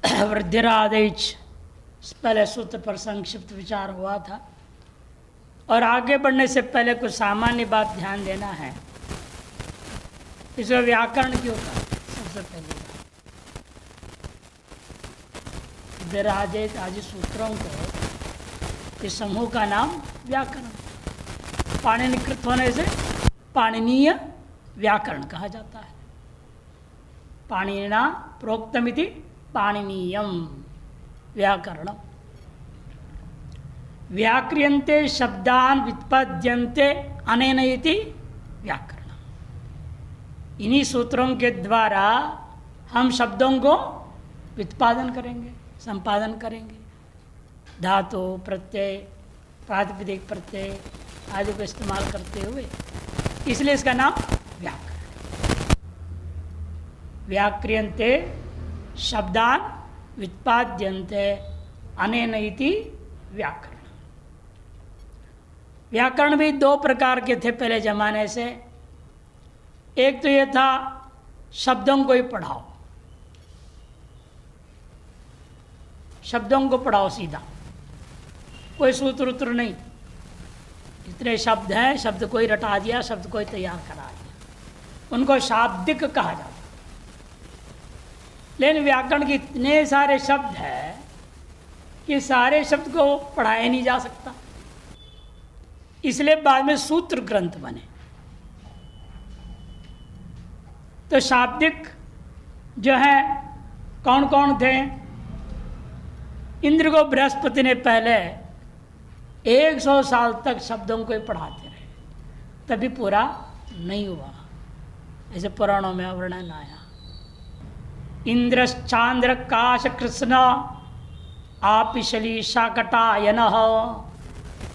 वृद्धिरादेश पहले सूत्र पर संक्षिप्त विचार हुआ था। और आगे बढ़ने से पहले कुछ सामान्य बात ध्यान देना है। इसमें व्याकरण क्यों कहा? सबसे पहले वृद्धिरादेश आदि सूत्रों को इस समूह का नाम व्याकरण, पाणिनिकृत होने से पाणिनीय व्याकरण कहा जाता है। पाणिनिना प्रोक्तमिति पाणिनीयम व्याकरणम। व्याक्रियन्ते शब्दान व्युत्पद्यन्ते अनेन इति व्याकरणम। इन्हीं सूत्रों के द्वारा हम शब्दों को व्युत्पादन करेंगे, संपादन करेंगे। धातु, प्रत्यय, प्रातिपदिक प्रत्यय आदि को इस्तेमाल करते हुए, इसलिए इसका नाम व्याकरण। व्याक्रियन्ते शब्दान व्युत्पाद्यन्ते अनेन इति व्याकरण। व्याकरण भी दो प्रकार के थे पहले जमाने से। एक तो ये था शब्दों को ही पढ़ाओ, शब्दों को पढ़ाओ सीधा, कोई सूत्र उत्र नहीं। जितने शब्द हैं शब्द को ही रटा दिया, शब्द को ही तैयार करा दिया, उनको शाब्दिक कहा जाता। लेकिन व्याकरण के इतने सारे शब्द हैं कि सारे शब्द को पढ़ाया नहीं जा सकता, इसलिए बाद में सूत्र ग्रंथ बने। तो शाब्दिक जो है कौन कौन थे? इंद्र को बृहस्पति ने पहले 100 साल तक शब्दों को ही पढ़ाते रहे, तभी पूरा नहीं हुआ। ऐसे पुराणों में वर्णन आया। इंद्रश्चांद्र काश कृष्ण आपिशली शाकटायन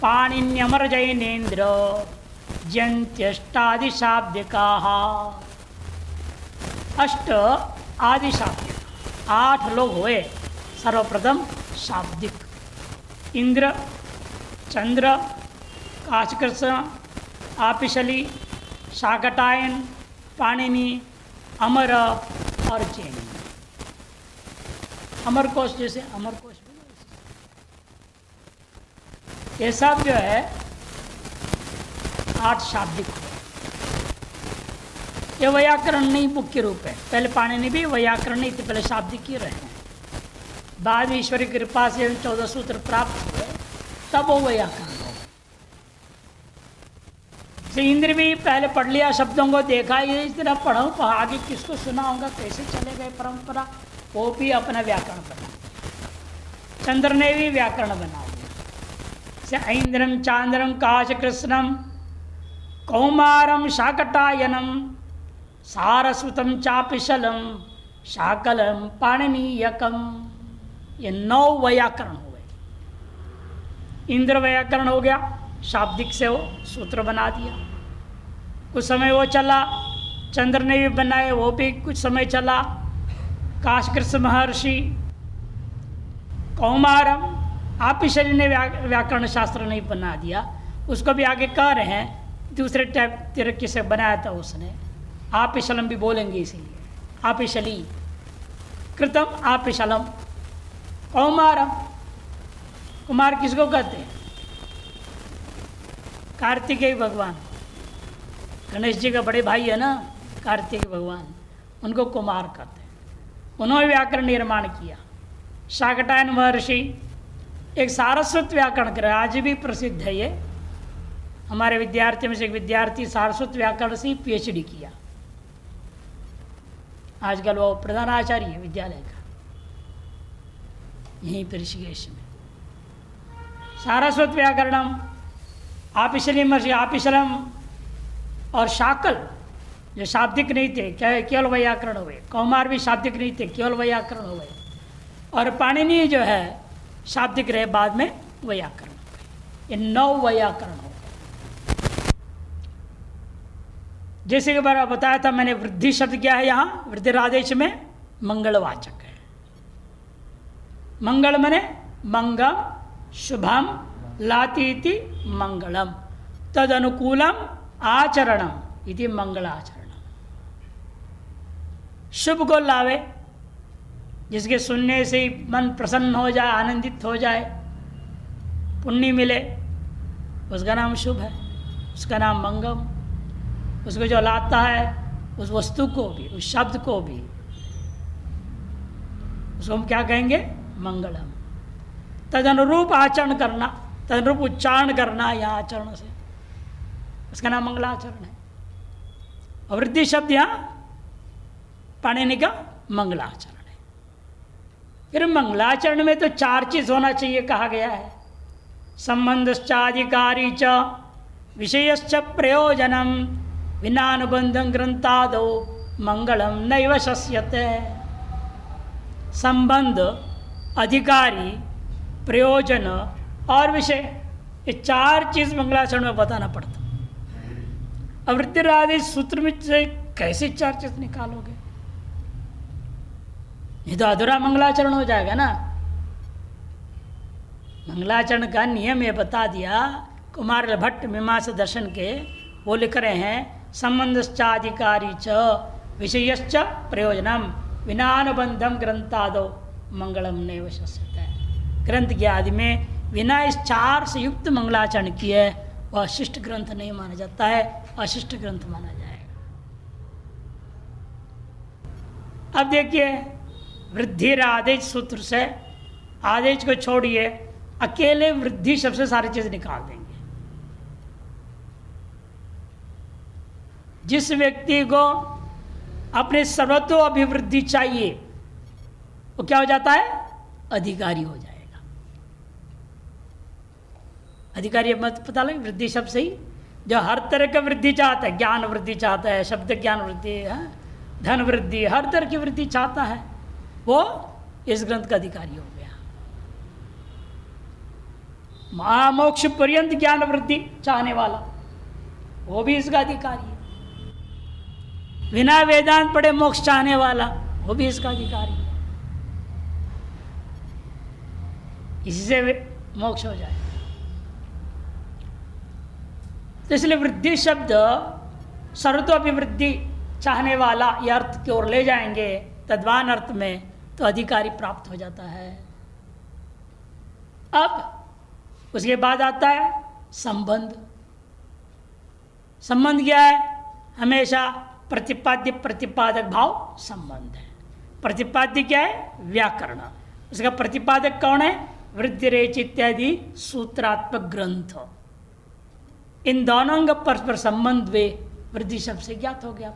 पाणिन्यमर जैनेन्द्र जयंत्यष्टादि शाब्दिका। अष्ट आदि शाब्दिक, 8 लोग हुए सर्वप्रथम शाब्दिक। इंद्र, चंद्र, काशकृष्ण, आपिशली, शाकटायन, पाणिनि, अमर और जैन। अमरकोश जैसे अमरकोश भी, ये सब जो है 8 शाब्दिक हुए। ये वैयाकरण नहीं मुख्य रूप है। पहले पाणिनि भी वैयाकरण नहीं थे, पहले शाब्दिक ही रहे हैं। बाद में ईश्वर की कृपा से 14 सूत्र प्राप्त हुए, तब वो व्याकरण हो। इंद्र भी पहले पढ़ लिया, शब्दों को देखा, ये इस तरह पढ़ो, आगे किसको सुना होगा, कैसे चले गए परंपरा, वो भी अपना व्याकरण बना। चंद्र ने भी व्याकरण बना दिया। ऐन्द्रम चांद्रम काश कृष्णम कौमारम शाकटायनम सारस्वतम चापिशलम शाकलम पाणिनीयकम। ये 9 व्याकरण हुए। इंद्र व्याकरण हो गया, शाब्दिक से वो सूत्र बना दिया। कुछ समय वो चला, चंद्र ने भी बनाए, वो भी कुछ समय चला। काशकृष्ण महर्षि, कौमारम, आपिशली ने व्याकरण शास्त्र नहीं बना दिया, उसको भी आगे कह रहे हैं। दूसरे टाइप तरीके से बनाया था उसने। आपिशलम भी बोलेंगे इसीलिए, आपिशली कृतम आपिशलम। कौमारम, कुमार किसको कहते हैं? कार्तिकेय भगवान, गणेश जी का बड़े भाई है ना कार्तिकेय भगवान, उनको कुमार कहते हैं। उन्होंने व्याकरण निर्माण किया। शाकटायन महर्षि एक सारस्वत व्याकरण कर, आज भी प्रसिद्ध है ये। हमारे विद्यार्थियों में से एक विद्यार्थी सारस्वत व्याकरण से PhD किया। आजकल वो प्रधानाचार्य है विद्यालय का, यहीं पर ऋषिकेश में। सारस्वत व्याकरणम, आपिशली महर्षि आपिशलम और शाकल जो शाब्दिक नहीं थे, क्या केवल व्याकरण हुए। कौमार भी शाब्दिक नहीं थे, केवल व्याकरण हुए। और पाणिनि जो है शाब्दिक रहे, बाद में व्याकरण हो गए। ये 9 व्याकरण हो गए। जैसे कि बार बताया था मैंने, वृद्धि शब्द क्या है यहाँ? वृद्धिरादेश में मंगलवाचक है। मंगल मने मंगम शुभम लातीति मंगलम तद अनुकूलम आचरणम इति मंगलाचरणम। शुभ को लावे, जिसके सुनने से ही मन प्रसन्न हो जाए, आनंदित हो जाए, पुण्य मिले, उसका नाम शुभ है, उसका नाम मंगम। उसको जो लाता है उस वस्तु को भी, उस शब्द को भी, उसको हम क्या कहेंगे? मंगलम। तदनुरूप आचरण करना, तदनुरूप उच्चारण करना यहाँ आचरण से, उसका नाम मंगलाचरण है। और वृद्धि शब्द यहाँ पाणिनि का मंगलाचरण है। फिर मंगलाचरण में तो 4 चीज होना चाहिए कहा गया है। संबंधश्चाधिकारी च विषयश्च प्रयोजनम विनानुबंधं ग्रंथादौ मंगलम नैव शस्यते। संबंध, अधिकारी, प्रयोजन और विषय, ये 4 चीज मंगलाचरण में बताना पड़ता। अब वृत्तिरादेश सूत्र में से कैसे 4 चीज निकालोगे? ये तो अधूरा मंगलाचरण हो जाएगा ना। मंगलाचरण का नियम ये बता दिया कुमार भट्ट मीमांसा दर्शन के, वो लिख रहे हैं संबंधश्चाधिकारी च विषयश्च प्रयोजनम विनानुबंधम ग्रंथादो मंगलम नैव शस्यते। ग्रंथ के आदि में बिना इस 4 से युक्त मंगलाचरण किए वह शिष्ट ग्रंथ नहीं माना जाता है, अशिष्ट ग्रंथ माना जाएगा। अब देखिए वृद्धि आदेश सूत्र से आदेश को छोड़िए, अकेले वृद्धि शब्द से सारी चीज निकाल देंगे। जिस व्यक्ति को अपने सर्वतो अभिवृद्धि चाहिए वो क्या हो जाता है? अधिकारी हो जाएगा। अधिकारी मत पता लगे वृद्धि शब्द से ही, जो हर तरह का वृद्धि चाहता है, ज्ञान वृद्धि चाहता है, शब्द ज्ञान वृद्धि है, धन वृद्धि, हर तरह की वृद्धि चाहता है, वो इस ग्रंथ का अधिकारी हो गया। महामोक्ष पर्यंत ज्ञान वृद्धि चाहने वाला वो भी इसका अधिकारी है। बिना वेदांत पढ़े मोक्ष चाहने वाला वो भी इसका अधिकारी है। इसी से मोक्ष हो जाए। तो इसलिए वृद्धि शब्द सर्वतोभिवृद्धि चाहने वाला यह अर्थ की ओर ले जाएंगे तद्वान अर्थ में, तो अधिकारी प्राप्त हो जाता है। अब उसके बाद आता है संबंध। संबंध क्या है? हमेशा प्रतिपाद्य प्रतिपादक भाव संबंध है। प्रतिपाद्य क्या है? व्याकरण। उसका प्रतिपादक कौन है? वृद्धि रेच इत्यादि सूत्रात्मक ग्रंथ। इन दोनों का परस्पर संबंध वे वृद्धि शब्द से ज्ञात हो गया।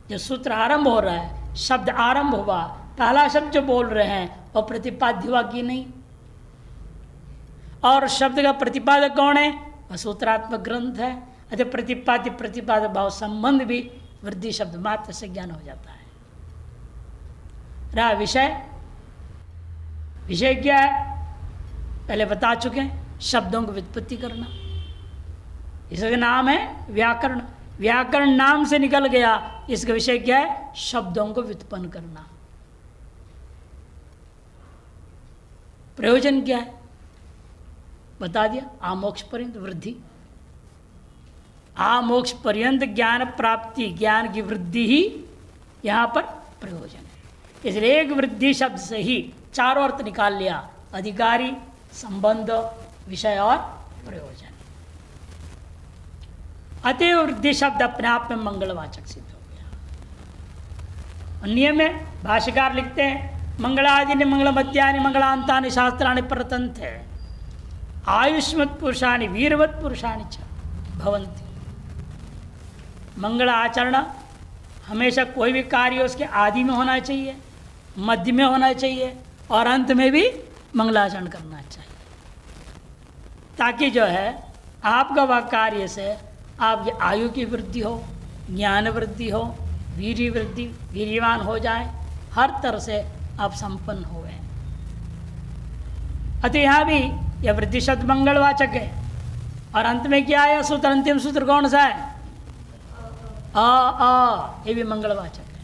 जो सूत्र आरंभ हो रहा है, शब्द आरंभ हुआ, पहला शब्द जो बोल रहे हैं वो प्रतिपाद्य हुआ कि नहीं, और शब्द का प्रतिपादक कौन है? वह सूत्रात्मक ग्रंथ है। अतः प्रतिपाद्य प्रतिपादक भाव संबंध भी वृद्धि शब्द मात्र से ज्ञान हो जाता है। रहा विषय। विषय क्या है? पहले बता चुके हैं, शब्दों को व्युत्पत्ति करना। इसका नाम है व्याकरण। व्याकरण नाम से निकल गया, इसका विषय क्या है? शब्दों को व्युत्पन्न करना। प्रयोजन क्या है? बता दिया, आमोक्ष पर्यंत वृद्धि। आमोक्ष पर्यंत ज्ञान प्राप्ति, ज्ञान की वृद्धि ही यहां पर प्रयोजन है। इसलिए एक वृद्धि शब्द से ही 4 अर्थ निकाल लिया, अधिकारी, संबंध, विषय और प्रयोजन। अतएव वृद्धि शब्द अपने आप में मंगलवाचक सिद्ध हो गया। नियम है, भाष्यकार लिखते हैं मंगलादि मंगलमध्यानि मंगलांतानि शास्त्राणि प्रतंते आयुष्मत् पुरुषाणि वीरवत् पुरुषाणि च भवन्ति। मंगल आचरण हमेशा कोई भी कार्य उसके आदि में होना चाहिए, मध्य में होना चाहिए और अंत में भी मंगलाचरण करना चाहिए, ताकि जो है आपका वह कार्य से आपकी आयु की वृद्धि हो, ज्ञान वृद्धि हो, वीर्य वृद्धि, वीर्यवान हो जाए, हर तरह से आप संपन्न हो गए। अतः यहाँ भी यह वृद्धि शब्द मंगलवाचक है। और अंत में क्या आया सूत्र? अंतिम सूत्र कौन सा है? ये भी मंगलवाचक है।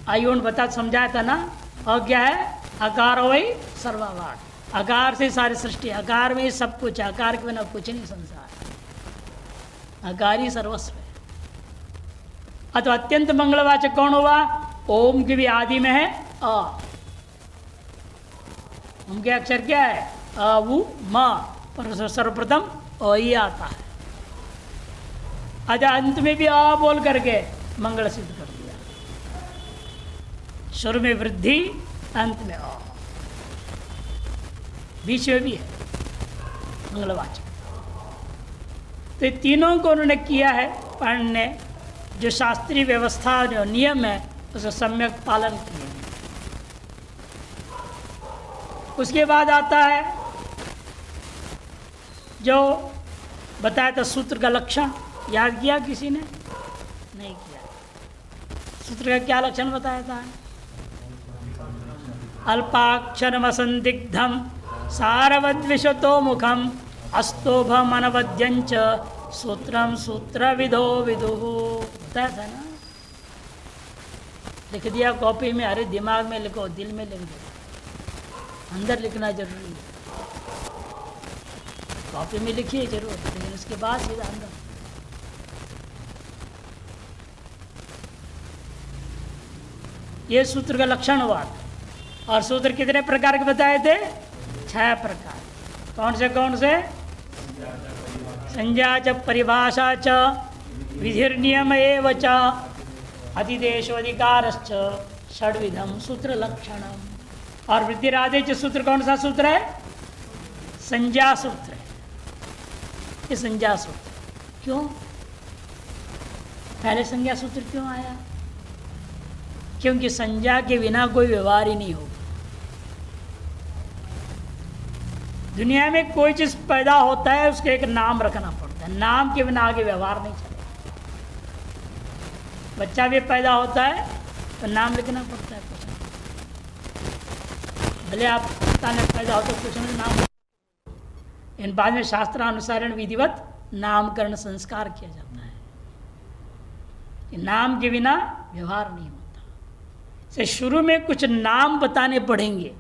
आयुन बता समझाया था ना। और क्या है? अकार वही सर्वावार। अकार से सारी सृष्टि, अकार में सब कुछ है, अकार के बिना कुछ नहीं संसार। अकार ही सर्वस्व है। अथवा अत्यंत मंगलवाचक कौन हुआ? ओम की भी आदि में है अ, उनके अक्षर क्या है? अ उ म, पर सर्वप्रथम अ ही आता है। अच्छा, अंत में भी अ बोल करके मंगल सिद्ध कर दिया। शुरू में वृद्धि, अंत में अ, बीच में भी है मंगलवाचक। तो ये तीनों को उन्होंने किया है पाणिनि ने, जो शास्त्रीय व्यवस्था जो नियम है उसका सम्यक पालन किया है। उसके बाद आता है जो बताया था सूत्र का लक्षण। याद किया किसी ने? नहीं किया। सूत्र का क्या लक्षण बताया था? अल्पाक्षरम असंदिग्धम सारवद्विशतो मुखम अस्तोभम अनवद्यंच सूत्रम सूत्र विदो विदुः। बताया था ना? लिख दिया कॉपी में, अरे दिमाग में लिखो, दिल में लिख दो, अंदर लिखना जरूरी है। कॉपी में लिखिए जरूर, लेकिन उसके बाद सीधा अंदर। ये सूत्र का लक्षण हुआ था। और सूत्र कितने प्रकार के बताए थे? 6 प्रकार। कौन से कौन से? संज्ञा च, परिभाषा च, विधिर्नियम एव च, अधिदेशोधिकारश्च, षड्विधम सूत्र लक्षणम। और वृद्धिरादेश सूत्र कौन सा सूत्र है? संज्ञा सूत्र है। ये संज्ञा सूत्र क्यों? पहले संज्ञा सूत्र क्यों आया? क्योंकि संज्ञा के बिना कोई व्यवहार ही नहीं होगा। दुनिया में कोई चीज पैदा होता है उसके एक नाम रखना पड़ता है, नाम के बिना आगे व्यवहार नहीं चलेगा। बच्चा भी पैदा होता है तो नाम लिखना पड़ता है कुछ, भले आप पिता ने पैदा होता कुछ नहीं नाम, इन बाद में शास्त्रानुसारण विधिवत नामकरण संस्कार किया जाता है। कि नाम के बिना व्यवहार नहीं होता। से शुरू में कुछ नाम बताने पड़ेंगे,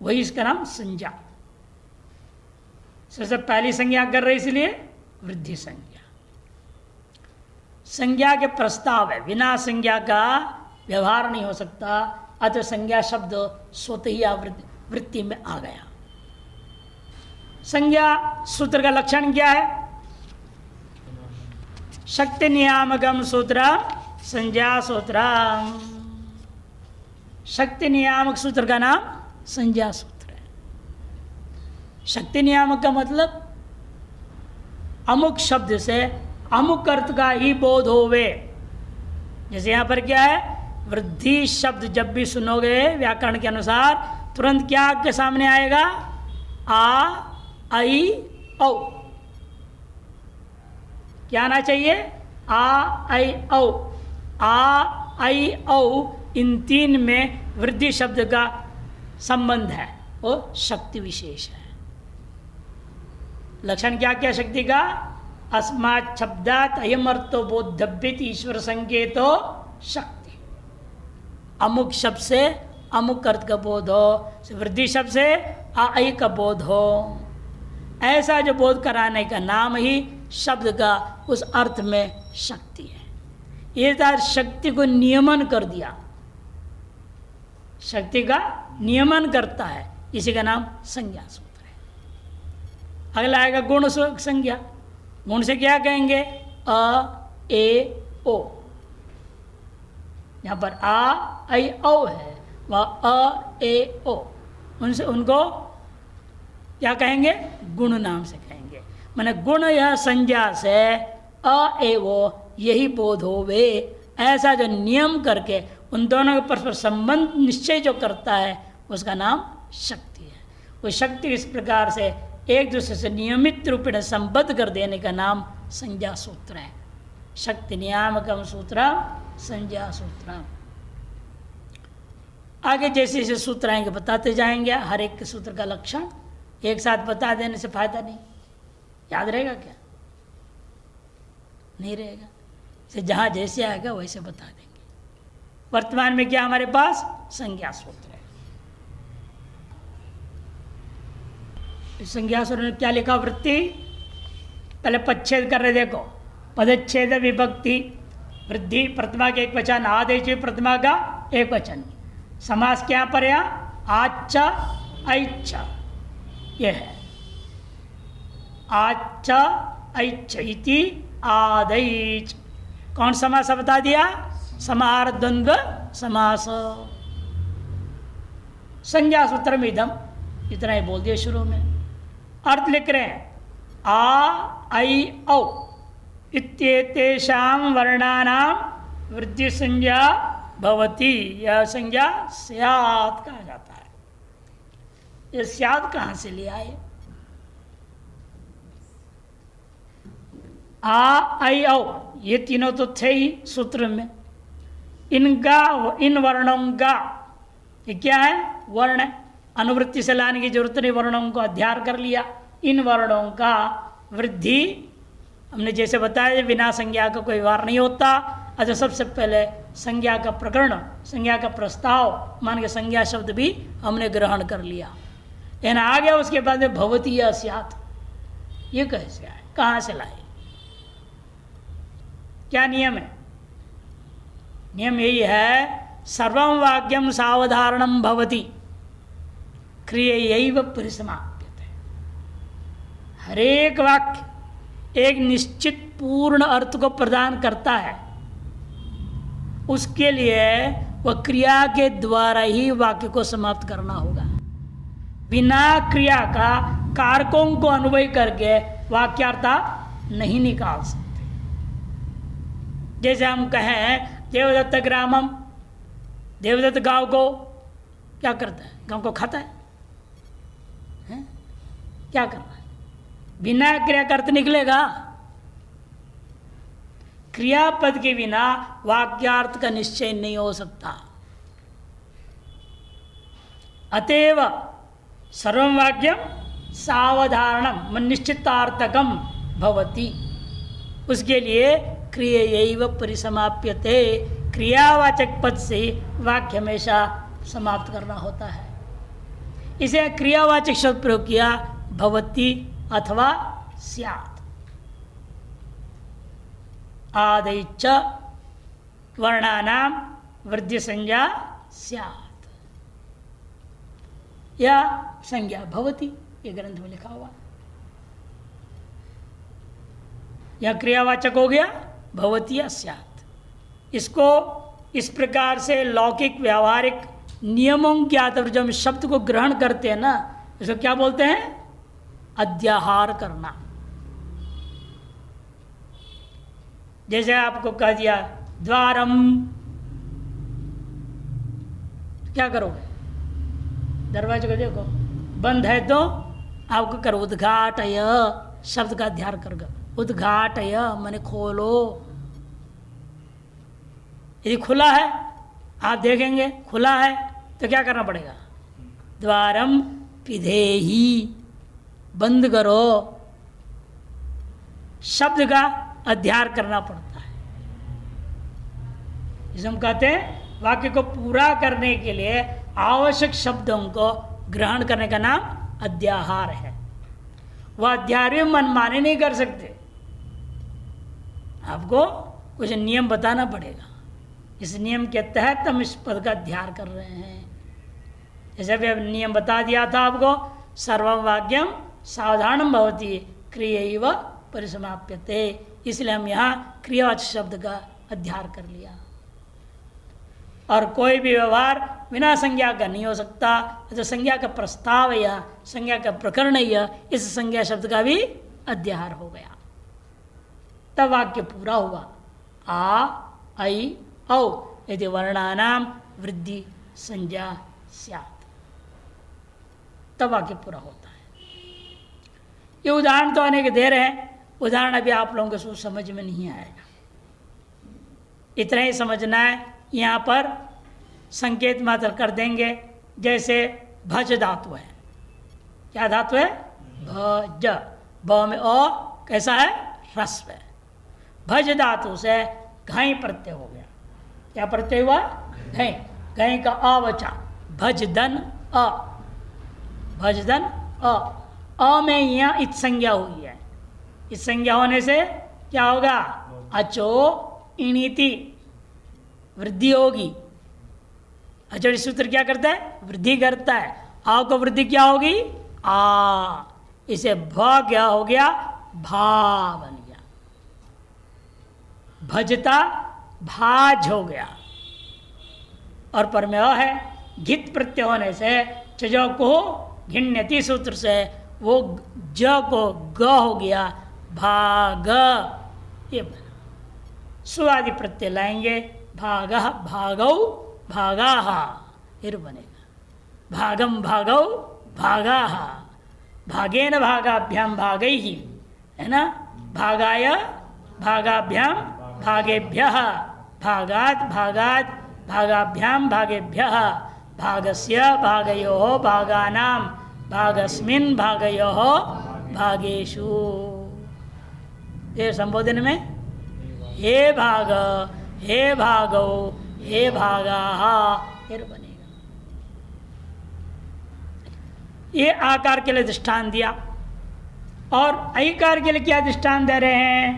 वही इसका नाम संज्ञा। सबसे पहली संज्ञा कर रहे इसलिए वृद्धि संज्ञा। संज्ञा के प्रस्ताव है, बिना संज्ञा का व्यवहार नहीं हो सकता। अतः संज्ञा शब्द स्वतः ही वृत्ति में आ गया। संज्ञा सूत्र का लक्षण क्या है? शक्ति नियामकम सूत्र संज्ञा सूत्र। शक्ति नियामक सूत्र का नाम संज्ञा सूत्र है। शक्ति नियामक का मतलब अमुक शब्द से अमुक अर्थ का ही बोध होवे। जैसे यहां पर क्या है? वृद्धि शब्द जब भी सुनोगे व्याकरण के अनुसार तुरंत क्या आपके सामने आएगा? आ, आई, औ। क्या आना चाहिए? आ, आई, औ। आ, आई, औ, इन तीन में वृद्धि शब्द का संबंध है, वो शक्ति विशेष है। लक्षण क्या क्या शक्ति का? अस्मात् शब्दात् अयम अर्थो बोद्धव्यत ईश्वर संकेतो शक्ति। अमुक शब्द से अमुक अर्थ का बोध हो, वृद्धि शब्द से आई का बोध हो, ऐसा जो बोध कराने का नाम ही शब्द का उस अर्थ में शक्ति है। ये तार शक्ति को नियमन कर दिया, शक्ति का नियमन करता है, इसी का नाम संज्ञा सूत्र है। अगला आएगा गुण संज्ञा। गुण से क्या कहेंगे? अ, ए, ओ। यहाँ पर आ, आई, ओ है, वह अ, ए, ओ, उनसे उनको क्या कहेंगे? गुण नाम से कहेंगे। माने गुण यह संज्ञा से अ, ए, ओ यही बोध हो वे, ऐसा जो नियम करके उन दोनों के परस्पर संबंध निश्चय जो करता है उसका नाम शक्ति है। वो शक्ति इस प्रकार से एक दूसरे से नियमित रूप में संबद्ध कर देने का नाम संज्ञा सूत्र है। शक्ति नियामकम सूत्र संज्ञा सूत्र। आगे जैसे जैसे सूत्र आएंगे बताते जाएंगे, हर एक के सूत्र का लक्षण एक साथ बता देने से फायदा नहीं। याद रहेगा क्या? नहीं रहेगा। से जहाँ जैसे आएगा वैसे बता देंगे। वर्तमान में क्या हमारे पास? संज्ञा सूत्र है। इस संज्ञा सूत्र में क्या लिखा? वृत्ति। पहले पदच्छेद कर रहे, देखो, पदच्छेद विभक्ति वृद्धि प्रतिमा के एक वचन, आदेश प्रतिमा का एक वचन। समास क्या पर यहाँ आच्च ऐच्छ, यह है आच्च ऐच्छ इति आदैच। कौन समास बता दिया? समाहार द्वंद्व समास। संज्ञा सूत्र में इदम, इतना ही बोल दिया शुरू में। अर्थ लिख रहे हैं आ ऐ औ इत्येतेषां वर्णानां वृद्धि संज्ञा भवति। यह संज्ञा स्यात् कहा जाता है। ये स्यात् कहाँ से लिया है? आ ऐ औ ये तीनों तो थे ही सूत्र में। इनका, इन वर्णों का, ये क्या है? वर्ण है। अनुवृत्ति से लाने की जरूरत नहीं, वर्णों को अध्यार कर लिया। इन वर्णों का वृद्धि, हमने जैसे बताया बिना संज्ञा का कोई व्यवहार नहीं होता। अच्छा, सबसे पहले संज्ञा का प्रकरण, संज्ञा का प्रस्ताव मान के संज्ञा शब्द भी हमने ग्रहण कर लिया। लेकिन आ गया उसके बाद में भवती या स्यात्, ये कैसे आए, कहाँ से लाए? क्या नियम है? नियम यही है सर्वं वाक्यम सावधारणम भवति क्रियैव परिसमाप्यते। हरेक वाक्य एक निश्चित पूर्ण अर्थ को प्रदान करता है। उसके लिए वह क्रिया के द्वारा ही वाक्य को समाप्त करना होगा। बिना क्रिया का कारकों को अन्वय करके वाक्यार्थ नहीं निकाल सकते। जैसे हम कहें देवदत्त ग्रामम, देवदत्त गांव को क्या करता है? गांव को खाता है? क्या करना है? बिना क्रिया का अर्थ निकलेगा? क्रियापद के बिना वाक्यार्थ का निश्चय नहीं हो सकता। अतएव सर्वं वाक्यम सावधारणम निश्चितार्थकम भवति। उसके लिए क्रियैव परिसमाप्यते, क्रियावाचक पद से वाक्य हमेशा समाप्त करना होता है। इसे क्रियावाचक शब्द प्रयोग किया भवति अथवा स्यात्। आदैच वर्णानां वृद्धि संज्ञा स्यात्। या संज्ञा भवति, ये ग्रंथ में लिखा हुआ। यह क्रियावाचक हो गया भवति या स्यात्। इसको इस प्रकार से लौकिक व्यावहारिक नियमों के आधार पर जब हम शब्द को ग्रहण करते हैं ना, इसको क्या बोलते हैं? अध्याहार करना। जैसे आपको कह दिया द्वारम, क्या करोगे? दरवाजे को देखो, बंद है तो आपको करो उद्घाटय, शब्द का अध्याहार करोगे। उद्घाटय माने खोलो। यदि खुला है, आप देखेंगे खुला है तो क्या करना पड़ेगा? द्वारम पिधेहि, बंद करो। शब्द का अध्याहार करना पड़ता है। जिसे हम कहते हैं वाक्य को पूरा करने के लिए आवश्यक शब्दों को ग्रहण करने का नाम अध्याहार है। वह अध्याहार भी मनमाने नहीं कर सकते, आपको कुछ नियम बताना पड़ेगा। इस नियम के तहत हम इस पद का अध्याहार कर रहे हैं। जैसे अभी नियम बता दिया था आपको, सर्वं वाक्यम सावधानम भवति क्रियैव परिसमाप्यते। इसलिए हम यहाँ क्रियावाचक शब्द का अध्याहार कर लिया। और कोई भी व्यवहार बिना संज्ञा का नहीं हो सकता। तो संज्ञा का प्रस्ताव या संज्ञा का प्रकरण या इस संज्ञा शब्द का भी अध्याहार हो गया, तब वाक्य पूरा हुआ। आ ऐ औ यदि वर्णानाम वृद्धि संज्ञा स्यात्, तब वाक्य पूरा होता है। ये उदाहरण तो अनेक दे रहे हैं, उदाहरण अभी आप लोगों को समझ में नहीं आएगा। इतना ही समझना है। यहाँ पर संकेत मात्र कर देंगे। जैसे भज धातु है, क्या धातु है? भज। ब में अ कैसा है? ह्रस्व है। भज धातु से घई प्रत्यय हो गया। क्या प्रत्यय हुआ? घई। घई का अवचा भजदन अ, भजदन अ। अ में यहाँ इत संज्ञा हुई है। इस संज्ञा होने से क्या होगा? अचो इणीति वृद्धि होगी। अचड़ी सूत्र क्या करता है? वृद्धि करता है। आ को वृद्धि क्या होगी? आ। इसे भ क्या हो गया? भा बन गया। भजता भाज हो गया। और पर में अ है, घित प्रत्यय होने से चजो को घिण्यति सूत्र से वो ज को ग हो गया, भाग। ये बना। सुआदि प्रत्यय लाएंगे, भाग भागौ भागाह, फिर बनेगा भागम भागौ भागाह, भागेन भागाभ्याम भागैहि, है ना। भागाय भागाभ्याम भागेभ्यः, भागात् भागात् भागाभ्याम भागेभ्यः, भागस्य भागयोः भागानां भागस्मिन् भागयोः भागेषु। ये संबोधन में हे भाग, हे भागौ, हे भागाः, फिर बनेगा। ये आकार के लिए दृष्टांत दिया। और ऐकार के लिए क्या दृष्टांत दे रहे हैं?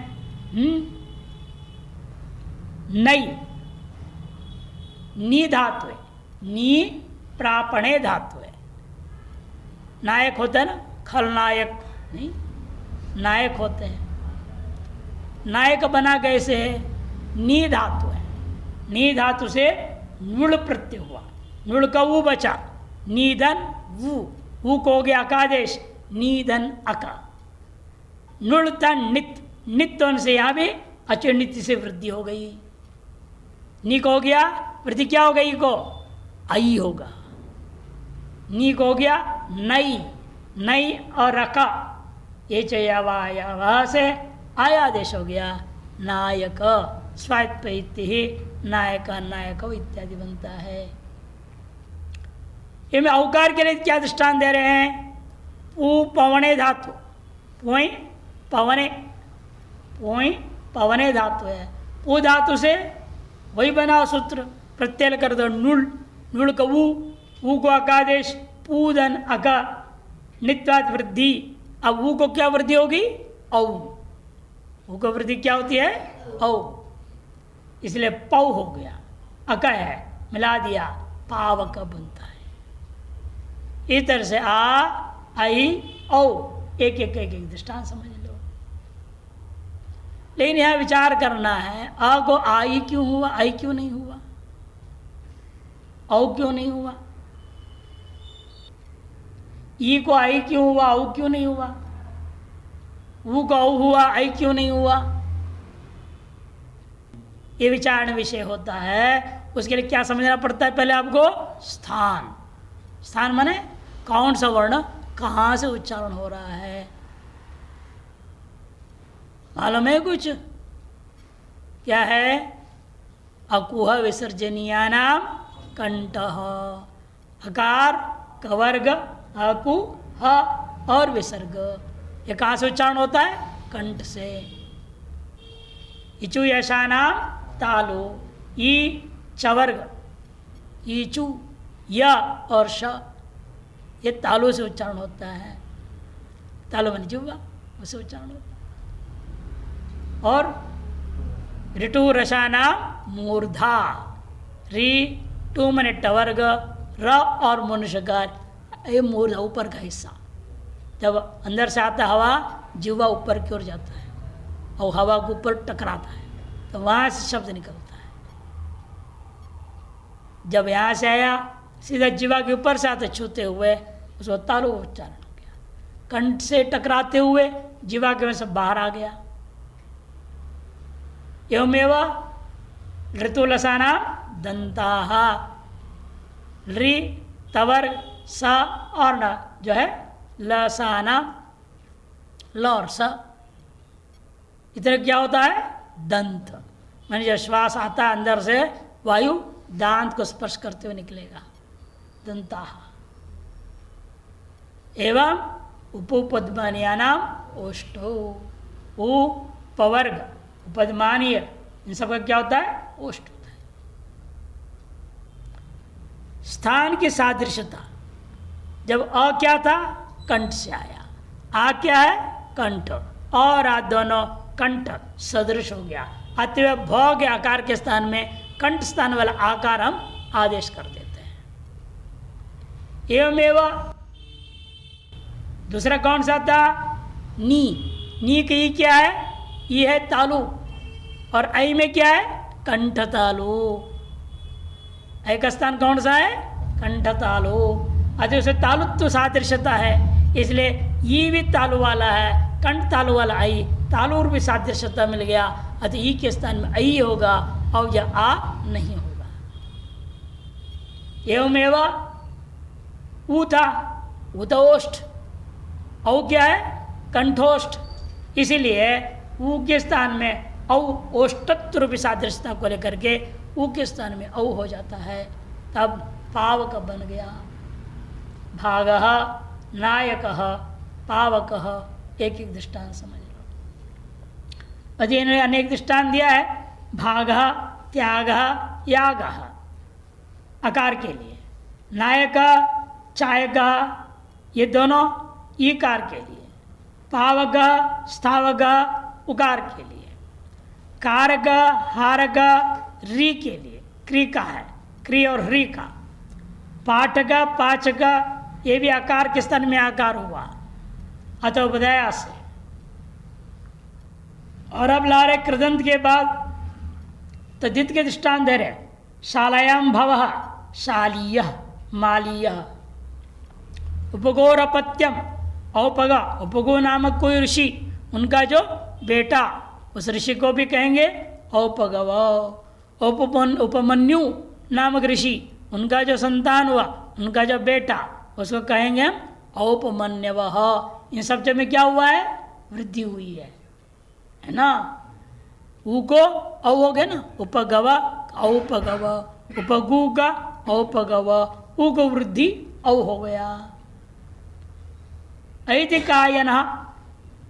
नई, नी धातु है, नी प्रापणे धातु है। नायक होता है ना, खलनायक नहीं, नायक होते हैं। नायक बना कैसे है? नी धातु है। नी धातु से नुड़ प्रत्यय हुआ, नुड़ का वो बचा, नीधन वो को हो गया अकादेश, नीधन अका। नुड़ तन नित, नित से यहाँ भी अचनित से वृद्धि हो गई। नी को हो गया वृद्धि, क्या हो गई? को आई होगा। नी को हो गया नई, नई और रका, ये चयावा से आया देश हो गया नायक, स्वायत्त ही नायक नायक इत्यादि बनता है। ये में औकार के लिए क्या दृष्टांत दे रहे हैं? पू पवने धातु, पुई पवने, पुई पवने धातु है। पू धातु से वही बना सूत्र, प्रत्यय कर दो नुल, नुल का वो को अकादेश, पूदन अका, नित्वात वृद्धि। अब वो को क्या वृद्धि होगी? औ। वो को वृद्धि क्या होती है? औ। इसलिए पौ हो गया, अका है, मिला दिया, पावक बनता है। इस तरह से आ, आई, औ, एक एक एक एक दृष्टांत समझ लो। लेकिन यह विचार करना है, आ को आई क्यों हुआ, आई क्यों नहीं हुआ, औ क्यों नहीं हुआ? ई को आई क्यों हुआ, औ क्यों नहीं हुआ? वो को औ हुआ, आई क्यों नहीं हुआ? ये विचारण विषय होता है। उसके लिए क्या समझना पड़ता है? पहले आपको स्थान, स्थान माने कौन सा वर्ण कहाँ से उच्चारण हो रहा है, मालूम है कुछ? क्या है? अकुह विसर्जनीया नाम कंठः, अकार कवर्ग अकु ह और विसर्ग, ये कहाँ से उच्चारण होता है? कंठ से। इचु यशा नाम तालु, ई चवर्ग, ईचु य और श, ये तालु से उच्चारण होता है। तालु मन जुवा, उससे उच्चारण होता है। और ऋतु रसा नाम मूर्धा, री टू मने टवर्ग, र और मनुष्यकार, ये मूर्धा ऊपर का हिस्सा। जब अंदर से आता हवा, जीवा ऊपर की ओर जाता है और हवा के ऊपर टकराता है, तो वहाँ से शब्द निकलता है। जब यहाँ से आया सीधा जीवा के ऊपर से आते छूते हुए, उसको तालु उच्चारण हो गया। कंठ से टकराते हुए जीवा के वजह से बाहर आ गया। एवमेव ऋतुलसाना दंताः, रि तवर्ग स और न जो है लसाना, ल और स, इधर क्या होता है? दंत। मैंने जब श्वास आता है अंदर से, वायु दांत को स्पर्श करते हुए निकलेगा, दंता। एवं उपपद्मानीय नाम ओष्ठो, उपवर्ग उपदमानीय, इन सबका क्या होता है? ओष्ठ होता है। स्थान की सादृश्यता, जब अ क्या था? कंठ से आया, आ क्या है? कंठ, और आ दोनों कंठ सदृश हो गया, अतः भ के आकार के स्थान में कंठ स्थान वाला आकार हम आदेश कर देते हैं। एवमेव दूसरा कौन सा था? नी की क्या है? ये है तालु, और ऐ में क्या है? कंठ तालु। ऐ का स्थान कौन सा है? कंठ तालु। अतः उसे तालुत्व सादृश्यता है, इसलिए ये भी तालु वाला है, कंठ तालु वाला आई, तालुर भी सादृश्यता मिल गया। अतः ई के स्थान में ऐ होगा और यह आ नहीं होगा। एवमेव ऊ था, उतोष्ठ, औ क्या है? कंठोष्ठ, इसीलिए ऊ के स्थान में औ ओष्ठत्व रूपी सादृश्यता को लेकर के ऊ के स्थान में औ हो जाता है, तब पावक बन गया। भागः, नायकः, पावकः, एक एक दृष्टांत समझ लो। अजय इन्होंने अनेक दृष्टांत दिया है। भागः, त्यागः, यागः आकार के लिए, नायक, चायक, ये दोनों ईकार के लिए, पावक, स्थावक उकार के लिए, कारक, हारक री के लिए, क्री का है, क्री और ह्री का, पाठक, पाचक ये भी आकार के स्थान में आकार हुआ अतः उपदया से। और अब ला रहे कृदंत के बाद तद्धित के दृष्टांत दे रहे। शालायाम भवः, शालीय, मालीय, उपगोरपत्यम, औपग, उपगो नामक कोई ऋषि, उनका जो बेटा, उस ऋषि को भी कहेंगे औपगव। उपमन्यु नामक ऋषि, उनका जो संतान हुआ, उनका जो बेटा, उसको कहेंगे हम औपमन्यवः। इन सब में क्या हुआ है? वृद्धि हुई है ना। ऊ को औ हो गया ना, उपगव, औपगव, उपगु का औपगव, ऊ को वृद्धि औ हो गया। ऐतिकायन,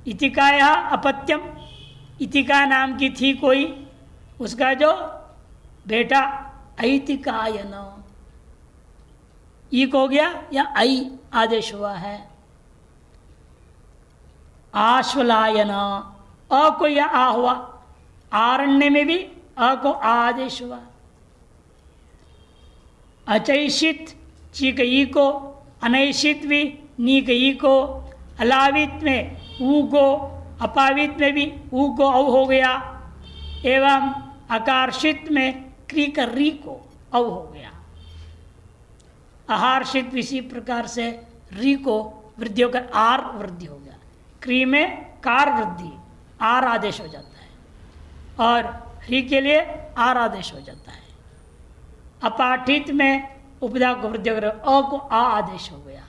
इतिकाय अपत्यम, इतिका नाम की थी कोई, उसका जो बेटा ऐतिकायन, ईक हो गया या ऐ आदेश हुआ है। आश्वलायन, अ को या आ हुआ, आरण्य में भी अ को आदेश हुआ। अचैषित, चीक ई को, अनैषित भी नीक ई को, अलावित में ऊ को, अपावित में भी ऊ को औ हो गया, एवं आकर्षित में क्री कर री को औ हो गया। आहारषित इसी प्रकार से री को वृद्धि होकर आर वृद्धि हो गया। क्री में कार वृद्धि, आर आदेश हो जाता है, और ह्री के लिए आर आदेश हो जाता है। अपाठित में उपदा को वृद्धि होकर अ को आ आदेश हो गया।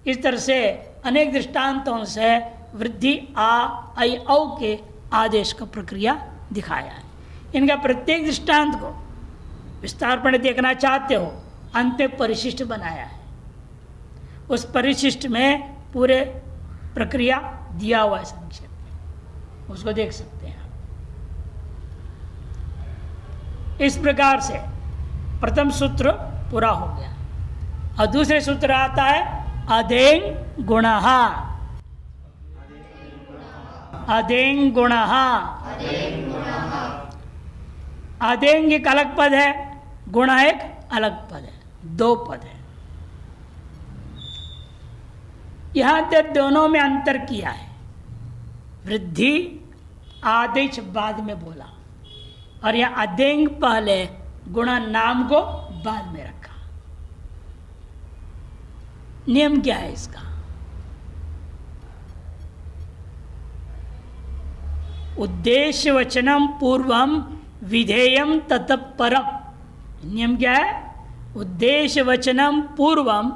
इस तरह से अनेक दृष्टांतों से वृद्धि आ, ऐ, औ के आदेश का प्रक्रिया दिखाया है। इनका प्रत्येक दृष्टांत को विस्तार पर देखना चाहते हो, अंत में परिशिष्ट बनाया है। उस परिशिष्ट में पूरे प्रक्रिया दिया हुआ है संक्षेप में, उसको देख सकते हैं। इस प्रकार से प्रथम सूत्र पूरा हो गया, और दूसरे सूत्र आता है अदेंग गुणः। अदेंग गुणः, अदेंग एक अलग पद है, गुण एक अलग पद है, दो पद है। यहां तक दोनों में अंतर किया है। वृद्धि आदेश बाद में बोला, और यह अदेंग पहले, गुणा नाम को बाद में रखा। नियम क्या है इसका? उद्देश्य वचनम पूर्वम विधेयम ततः परम। नियम क्या है? उद्देश्य वचनम पूर्वम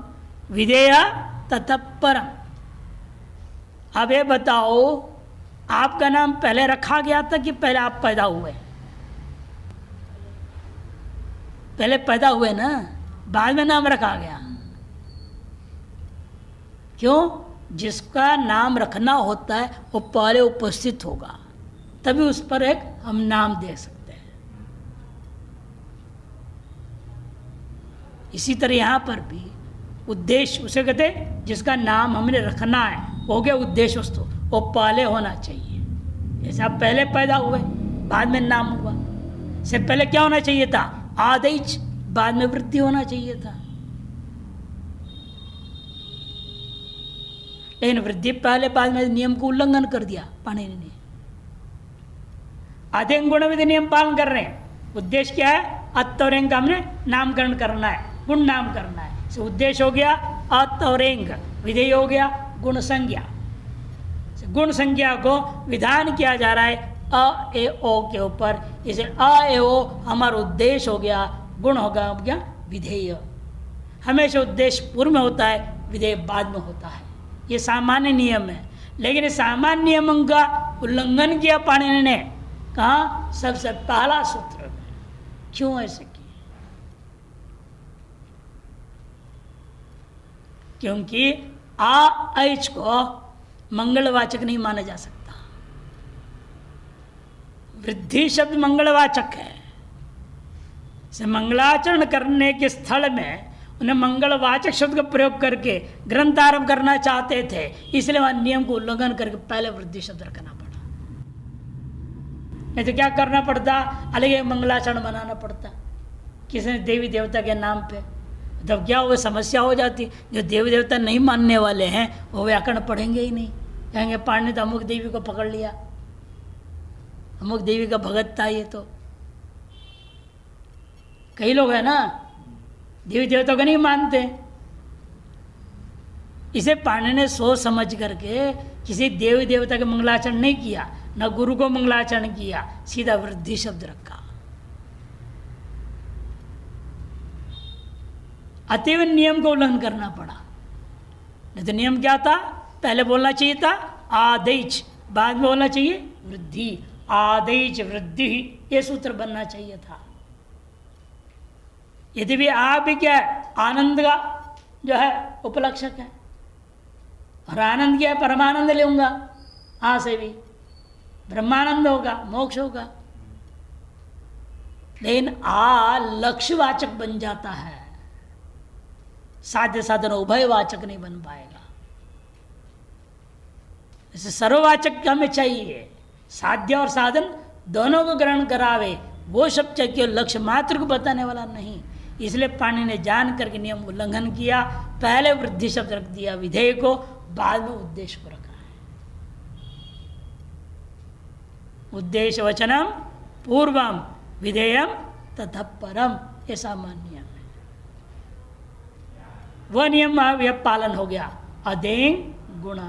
विधेय ततः परम। अब ये बताओ, आपका नाम पहले रखा गया था कि पहले आप पैदा हुए? पहले पैदा हुए ना, बाद में नाम रखा गया। क्यों? जिसका नाम रखना होता है वो पहले उपस्थित होगा, तभी उस पर एक हम नाम दे सकते हैं। इसी तरह यहाँ पर भी उद्देश्य उसे कहते हैं, जिसका नाम हमने रखना है, हो गया उद्देश्य वस्तु, वो पहले होना चाहिए। जैसे आप पहले पैदा हुए, बाद में नाम हुआ। से पहले क्या होना चाहिए था? आदेश, बाद में वृद्धि होना चाहिए था। लेकिन वृद्धि पहले, बाद में नियम को उल्लंघन कर दिया पाणिनि ने। आधेंग गुण विधि नियम पालन कर रहे हैं। उद्देश्य क्या है? अतौरेंग का हमने नामकरण करना है, गुण नाम करना है। उद्देश्य हो गया अतौरेंग, विधेय हो गया गुण संज्ञा। गुण संज्ञा को विधान किया जा रहा है अ ए ओ के ऊपर। इसे अ ए ओ हमारा उद्देश्य हो गया, गुण हो गया विधेय। हमेशा उद्देश्य पूर्व में होता है, विधेय बाद में होता है। ये सामान्य नियम है। लेकिन सामान्य नियमों का उल्लंघन किया पाणिनि ने। कहाँ? सबसे पहला सूत्र में। क्यों ऐसे किया? क्योंकि आ ऐच को मंगलवाचक नहीं माना जा सकता। वृद्धि शब्द मंगलवाचक है। से मंगलाचरण करने के स्थल में उन्हें मंगलवाचक शब्द का प्रयोग करके ग्रंथ आरंभ करना चाहते थे, इसलिए वह नियम को उल्लंघन करके पहले वृद्धि शब्द रखना पड़ा। नहीं तो क्या करना पड़ता? अलग एक मंगलाचरण बनाना पड़ता किसी ने देवी देवता के नाम पे। तब क्या वो समस्या हो जाती। जो देवी देवता नहीं मानने वाले हैं वो व्याकरण पढ़ेंगे ही नहीं। कहेंगे पाणिनि तो अमुक देवी को पकड़ लिया, अमुक देवी का भगत था ये। तो कई लोग हैं ना देवी देवता को नहीं मानते। इसे पाणिनि ने सोच समझ करके किसी देवी देवता का मंगलाचरण नहीं किया, न गुरु को मंगलाचरण किया, सीधा वृद्धि शब्द रखा। अतएव नियम को उल्लंघन करना पड़ा। नहीं तो नियम क्या था? पहले बोलना चाहिए था आदेश, बाद में बोलना चाहिए वृद्धि। आदेश वृद्धि, ये सूत्र बनना चाहिए था। यदि भी आप भी क्या है? आनंद का जो है उपलक्षक है, और आनंद क्या है? परमानंद लूंगा, आ से भी ब्रह्मानंद होगा, मोक्ष होगा। लेकिन आ लक्ष्यवाचक बन जाता है, साध्य साधन उभयवाचक नहीं बन पाएगा। इसे सर्ववाचक हमें चाहिए, साध्य और साधन दोनों को ग्रहण करावे, वो शब्द चाहिए, लक्ष्य मात्र को बताने वाला नहीं। इसलिए पाणिनि ने जान करके नियम उल्लंघन किया। पहले वृद्धि शब्द रख दिया विधेय को, बाद में उद्देश्य को रखा है। उद्देश्य वचनम पूर्वम विधेयम ततः परम, ये सामान्य नियम है। वह नियम यह पालन हो गया। अदेंग गुण,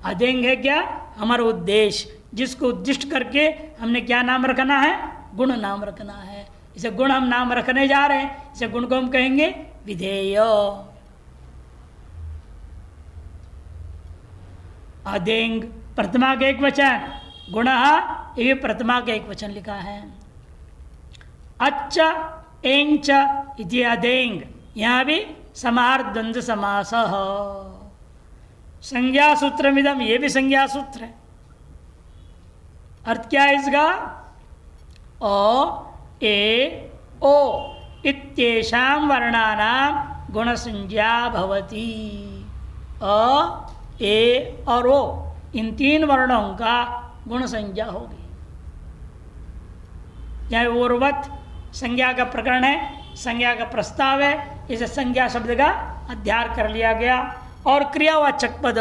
अदेंग है क्या? हमारा उद्देश्य, जिसको उद्दिष्ट करके हमने क्या नाम रखना है? गुण नाम रखना है। इसे गुण हम नाम रखने जा रहे हैं, इसे गुण को हम कहेंगे विधेय। अदेंग प्रथमा का एक वचन, गुण ये प्रथमा का एक वचन लिखा है। अच्छ एंच इति अदेंग, यहां भी समाहार द्वंद्व समास। संज्ञा सूत्र मिदम, ये भी संज्ञा सूत्र है। अर्थ क्या है इसका? ओ ए ओ इत्येषां वर्णानां गुण संज्ञा भवति। अ ए और ओ, इन तीन वर्णों का गुण संज्ञा होगी। यह पूर्ववत संज्ञा का प्रकरण है, संज्ञा का प्रस्ताव है, इसे संज्ञा शब्द का अध्यार कर लिया गया। और क्रियावाचक पद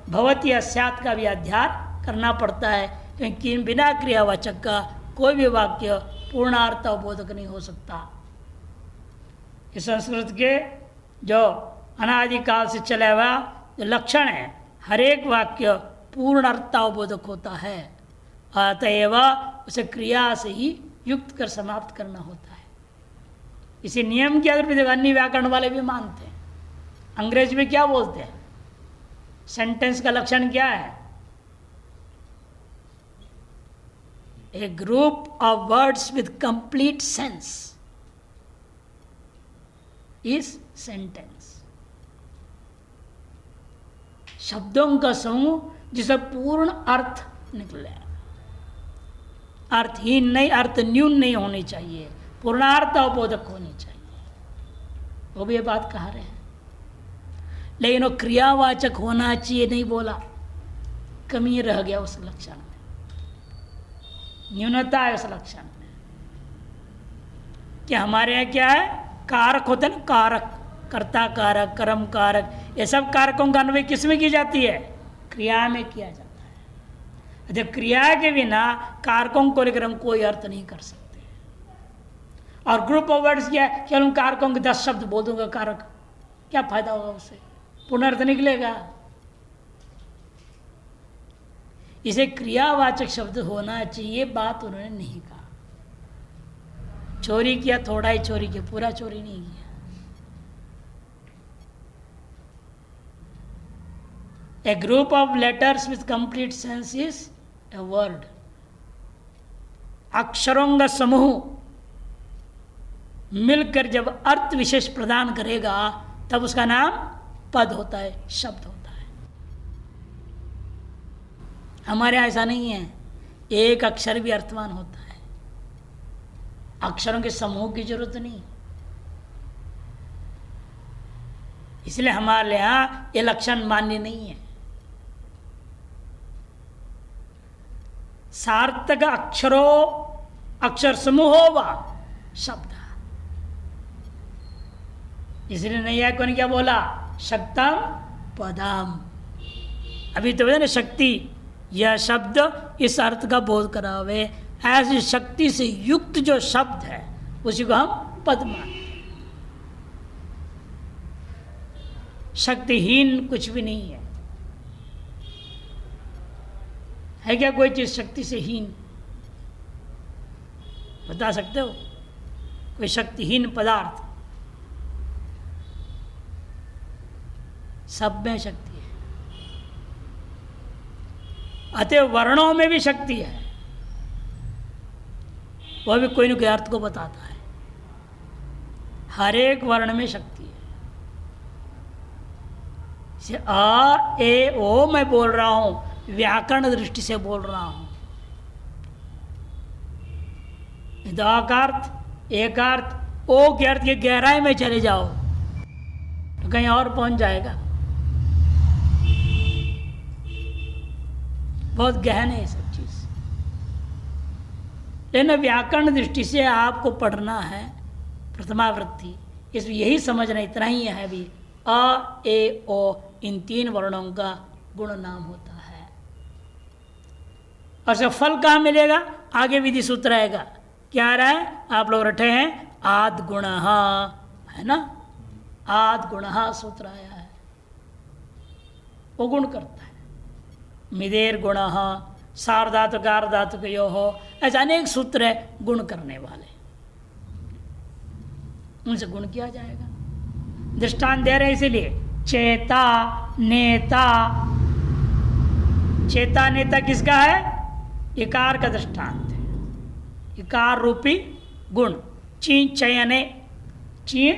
भवति अस्यात् का भी अध्यार करना पड़ता है, क्योंकि बिना क्रियावाचक का कोई भी वाक्य पूर्णार्थ अवबोधक नहीं हो सकता। इस संस्कृत के जो अनादिकाल से चला हुआ जो लक्षण है, हर एक वाक्य पूर्णार्थ अवबोधक होता है। अतएव उसे क्रिया से ही युक्त कर समाप्त करना होता है। इसी नियम के आधार पर अन्य व्याकरण वाले भी मानते हैं। अंग्रेजी में क्या बोलते हैं? सेंटेंस का लक्षण क्या है? A group of words with complete sense is sentence. शब्दों का समूह जिसे पूर्ण अर्थ निकले, अर्थहीन नहीं, अर्थ न्यून नहीं होनी चाहिए, पूर्णार्थ अवबोधक होनी चाहिए। वो भी ये बात कह रहे हैं। लेकिन वो क्रियावाचक होना चाहिए नहीं बोला, कमी रह गया उस लक्षण में। न्यूनता है उस लक्षण में। कि हमारे यहाँ क्या है, कारक होते हैं ना, कारक, कर्ता कारक, कर्म कारक, ये सब कारकों का अन्वय किस में की जाती है, क्रिया में किया जाता है। जब क्रिया के बिना कारकों को लेकर हम कोई अर्थ नहीं कर सकते। और ग्रुप ऑफ वर्ड्स क्या है, केवल उन कारकों के 10 शब्द बोल दूंगा कारक, क्या फायदा होगा उससे, पुनर्थ निकलेगा। इसे क्रियावाचक शब्द होना चाहिए, बात उन्होंने नहीं कहा। चोरी किया, थोड़ा ही चोरी किया, पूरा चोरी नहीं किया। A group of letters with complete sense is a word. अक्षरों का समूह मिलकर जब अर्थ विशेष प्रदान करेगा तब उसका नाम पद होता है, शब्द होता है। हमारे यहाँ ऐसा नहीं है, एक अक्षर भी अर्थवान होता है, अक्षरों के समूह की जरूरत नहीं। इसलिए हमारे यहाँ ये लक्षण मान्य नहीं है। सार्थक अक्षर समूह होगा शब्द। इसलिए नैयायिकों ने क्या बोला, शक्तम पदम। अभी तो ना शक्ति, यह शब्द इस अर्थ का बोध करावे। ऐसी शक्ति से युक्त जो शब्द है उसी को हम पद मानते हैं। शक्तिहीन कुछ भी नहीं है। है क्या कोई चीज शक्ति से हीन, बता सकते हो कोई शक्तिहीन पदार्थ? सब में शक्ति है। अतः वर्णों में भी शक्ति है, वह भी कोई न कोई अर्थ को बताता है। हर एक वर्ण में शक्ति है। जैसे आ ए ओ मैं बोल रहा हूं, व्याकरण दृष्टि से बोल रहा हूं। दार्थ एकार्थ, ओ के अर्थ की गहराई में चले जाओ तो कहीं और पहुंच जाएगा। बहुत गहन है ये सब चीज। लेकिन व्याकरण दृष्टि से आपको पढ़ना है प्रथमावृत्ति, इसमें यही समझना, इतना ही है भी। अ ए ओ इन 3 वर्णों का गुण नाम होता है। और सब फल कहाँ मिलेगा, आगे विधि सूत्र आएगा। क्या आ रहा है, आप लोग रटे हैं आद गुण, है ना, आद गुण सूत्र आया है, वो गुण करता है। मिदेर गुण, सार्धातु गार्धातु यो हो, ऐसे अनेक सूत्र है गुण करने वाले, उनसे गुण किया जाएगा। दृष्टांत दे रहे हैं इसीलिए, चेता नेता। चेता नेता किसका है, इकार का दृष्टांत है। इकार रूपी गुण। ची चयने, ची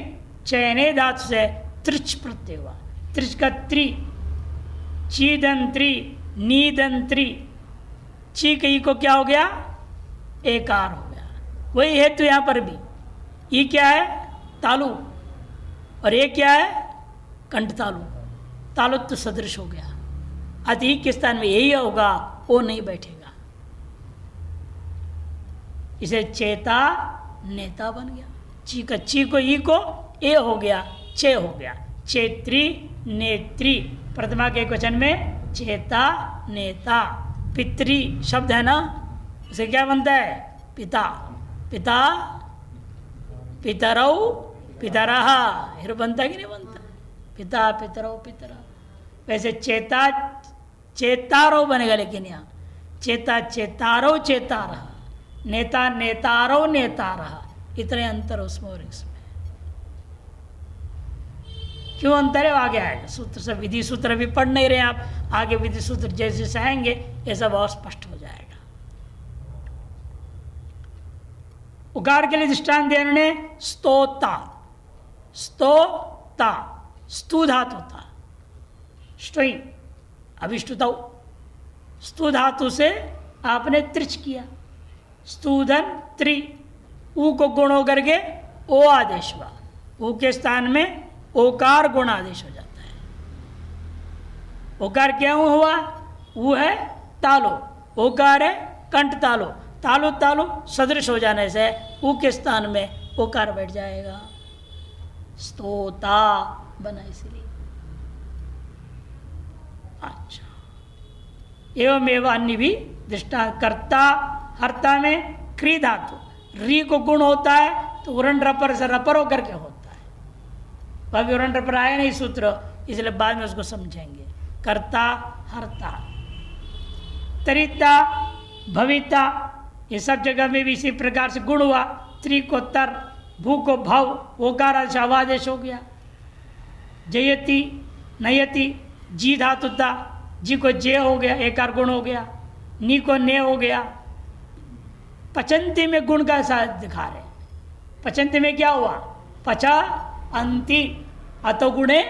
चयने धातु से त्रिच प्रत्यय हुआ, त्रिच का त्रि, चीदंत्री नीदंत्री, ची कई को क्या हो गया, एकार हो गया। वही हेतु यहां पर भी, ये क्या है तालु, और ये क्या है कंठ तालु, तालुत्व सदृश हो गया। अति के स्थान में यही होगा, वो नहीं बैठेगा। इसे चेता नेता बन गया। ची का ची को ई को ए हो गया, चे हो गया। चेत्री नेत्री, प्रथमा के क्वेश्चन में चेता नेता। पितरी शब्द है ना, उसे क्या बनता है, पिता। पिता पितरौ पितरः, फिर बनता कि नहीं बनता, पिता पितरौ पितरः। वैसे चेता चेतारो बनेगा, लेकिन यहाँ चेता चेतारो चेतारः, नेता नेतारो नेतारः। इतने अंतर उसमें और इसमें क्यों अंतर है, आगे आएगा। सूत्र से विधि सूत्र भी पढ़ नहीं रहे आप, आगे विधि सूत्र जैसे जैसे आएंगे ये सब और स्पष्ट हो जाएगा। उकार के लिए दृष्टांत दे रहे हैं स्तोता। स्तोता स्तु धातु था, स्टोई अभिष्टुता, स्तु धातु से आपने त्रिच किया, स्तूधन त्रि, ऊ को गुण होकर के ओ आदेश हुआ, ऊ के स्थान में ओकार गुण आदेश हो जाता है। ओकार क्या हुआ, वो है तालो, ओकार है कंठ तालो, तालु तालु सदृश हो जाने से ऊ के स्थान में ओकार बैठ जाएगा, स्तोता बना इसलिए। अच्छा, एवं एवं अन्य भी दृष्टांत। कर्ता हर्ता में क्री धातु, री को गुण होता है तो उरण रपर से रपर होकर के होता है। अभी उरण रपर आया नहीं सूत्र, इसलिए बाद में उसको समझेंगे। कर्ता हर्ता, तरिता भविता, ये सब जगह में भी इसी प्रकार से गुण हुआ। त्रि को तर, भू को भव, ओकार से अवादेश हो गया। जयति नयति, जी धातुता, जी को जे हो गया, एकार गुण हो गया। नी को ने हो गया। पचंती में गुण का साथ दिखा रहे। पचंती में क्या हुआ? पचा अंति अतो गुणे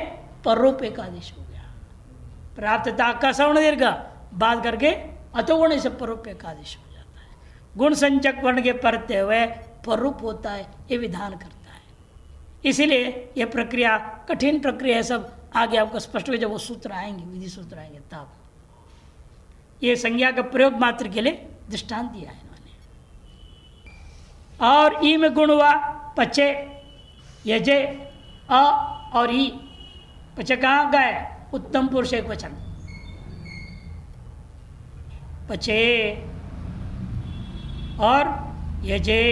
परूप एकादेश हो गया। प्राप्तता का सवर्ण दीर्घ बात करके अतो गुण से परूप एकादेश हो जाता है। गुण संचक वर्ण के परते हुए परूप होता है, ये विधान करता है। इसीलिए यह प्रक्रिया कठिन प्रक्रिया है। सब आगे आपको स्पष्ट हो, जब वो सूत्र आएंगे, विधि सूत्र आएंगे तब। ये संज्ञा का प्रयोग मात्र के लिए दृष्टांत दिया है इन्होंने। और ई में गुण हुआ पचे, यजे, अ और ई। पचे कहाँ गए? उत्तम पुरुष एक वचन। पचे और यजे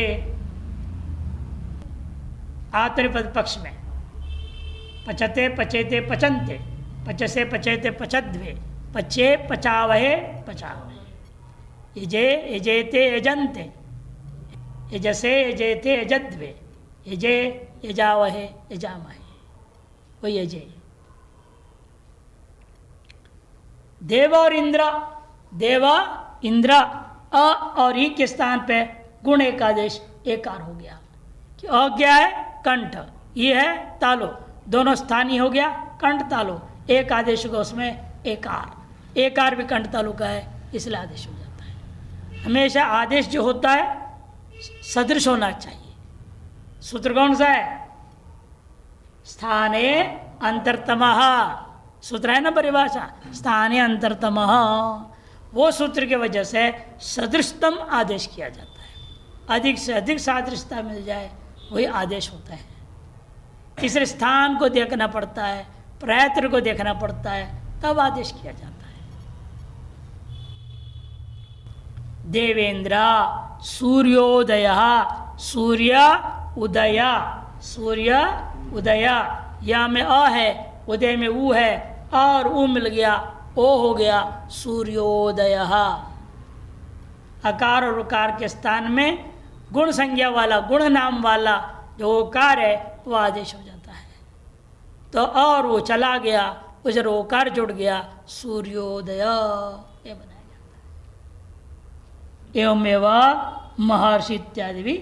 आत्मपद पक्ष में। पचते पचेते पचंते, पचसे पचेते पचद्वे, पचे पचावहे पचावहे। यजे यजेते यजंते, यजसे यजेते यजद्वे, यजे यजावहे यजामहे, वो यजे। देव और इंद्र, देवा इंद्र, अ और ई के स्थान पे गुण एकादेश एकार हो गया। अ क्या है? कंठ, ये है तालो, दोनों स्थानीय हो गया कंठ तालो। एक आदेश को उसमें एकार, एकार भी कंठ तालु का है, इसलिए आदेश हो जाता है। हमेशा आदेश जो होता है सदृश होना चाहिए। सूत्र कौन सा है? स्थाने अंतरतमः, सूत्र है ना परिभाषा, स्थाने अंतरतमः। वो सूत्र की वजह से सदृशतम आदेश किया जाता है। अधिक से अधिक सादृशता मिल जाए वही आदेश होता है। इसलिए स्थान को देखना पड़ता है, प्रयत्न को देखना पड़ता है, तब आदेश किया जाता है। देवेंद्र सूर्योदय, सूर्य उदय, सूर्य उदय। या में अ है, उदय में ऊ है, और ऊ मिल गया, ओ हो गया सूर्योदय। अकार और उकार के स्थान में गुण संज्ञा वाला, गुण नाम वाला जो ओकार है वो आदेश हो जाता है। तो और वो चला गया, उधर ओकार जुड़ गया, सूर्योदय ये बनाया जाता है। एवं महर्षि इत्यादि भी